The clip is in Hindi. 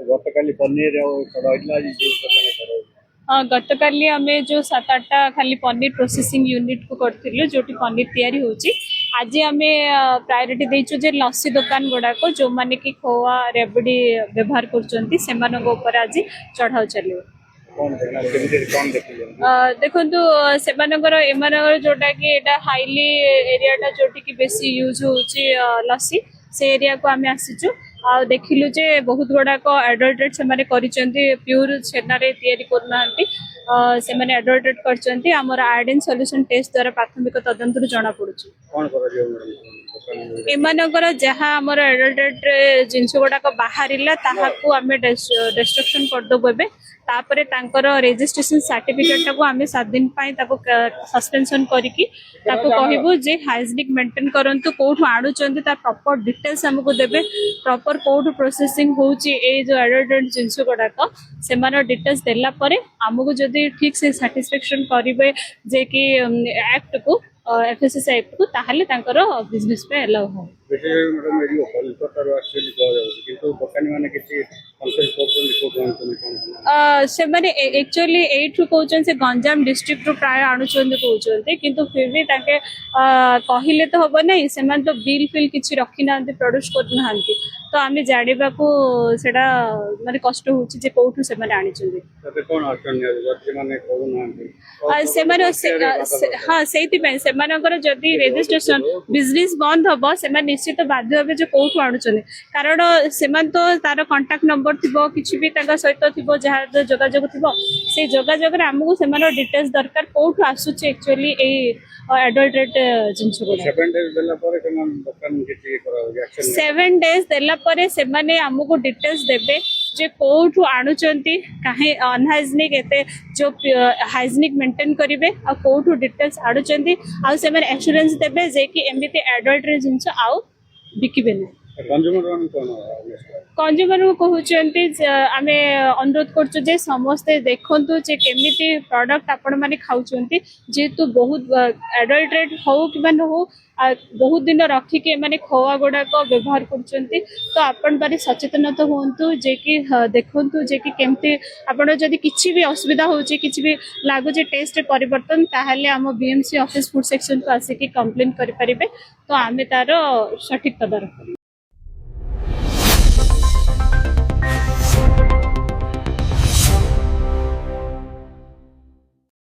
ଗତକାଲି ପନିର ଆଉ ରହିଲା ଆଜି ଜୁସ୍ ଦୋକାନ କର। गतकाली आम जो 7-8टा खाली पनीर प्रोसेसिंग यूनिट को करूँ जो पनीर तैयारी होची आज आम प्रायोरिटी देचु जे लस्सी दुकान गुड़ाक जो मैंने कि खोआ रेबड़ी व्यवहार कर आज चढ़ाऊ चलो देखु से जोटा कि हाइली एरिया जोटी कि बेसी यूज होची लस्सी से एरिया को आम आसीचु आ देखिलु जे बहुत गुड़ाक एडल्ट्रेट से प्यूर छेनारे तैयारी करना से एडल्ट्रेट कर आमर आयोडीन सॉल्यूशन टेस्ट द्वारा प्राथमिक तदंतर जना पड़ुछि एमानकर जहाँ आमर एडल्ट्रेट जिनस गुड़ाक बाहर ताहाकू आम डिस्ट्रक्शन करदेबू एबे तापरे तांकर रेजिस्ट्रेशन सर्टिफिकेट को आम 7 दिन सस्पेंशन करिकी कहबू जे हाइजीनिक मेंटेन करंतु कोठु आणुचंती ता प्रॉपर डिटेल्स हमको देबे प्रॉपर कोठु प्रोसेसिंग होची ए जो एडल्ट्रेट जिनस गुड़ाक से डिटेल्स देला परे हमको जदि ठीक से सैटिस्फैक्शन करिवे जे कि एक्ट को एफएसएसआई एक्ट को ताहले तांकर बिजनेस पे अलाउ हो एक्चुअली एठू कहउछन से गंजाम डिस्ट्रिक्ट रो प्राय आणुचन कहउछन किंतु फिर भी ताके कहिले तो हबो नै सेमान तो बिल फिल किछि रखि नांती प्रोड्यूस कर नांती तो आमे जानिबा को सेडा माने कष्ट होछि जे कोठू से माने आनिछन तते कोन आक्शन जे माने करू नांती से माने हां सेति पे से मानकर जदी रजिस्ट्रेशन बिजनेस बंद हबो से माने निश्चित बाध्य होबे जे कोठू आणुछन कारण सेमान तो तार कांटेक्ट नंबर थिबो किछि भी ताका सहित थिबो जहा जोगाजोग थिबो से जोगाजोग रे हमहु सेमान डिटेल्स दरकार कोठू आसुछि एक्चुअली ए एडल्ट्रेट जिंस को 7 डेज देला परे सेमान दुकान किछि करा एक्शन 7 डेज देला परे सेमाने हमहु डिटेल्स देबे जे कोठू आणुचंती काहे अनहाइजीनिक एते जो हाइजीनिक मेंटेन करिवे आ कोठू डिटेल्स आणुचंती आ सेमाने एश्योरेंस देबे जे कि एमिति एडल्ट्रेट जिंस आउ बिकिबे नै कंज्यूमर को कहते आम अनुरोध कर समस्ते देखु जे केमिति प्रोडक्ट आपण मैंने खाऊँ जेहेतु बहुत एडल्ट्रेट हो कि न हो बहुत दिन रखिकी मैंने खोआ गुड़ाक व्यवहार कर आपण बारे सचेतनता हूँ जे कि देखु जे कि केमती आपण जदि किसी भी असुविधा होची किसी भी लगुच टेस्ट परिवर्तन ताहले आम बीएमसी ऑफिस फूड सेक्शन को आसिक कंप्लेन करें तो आम तार सठिक तदारख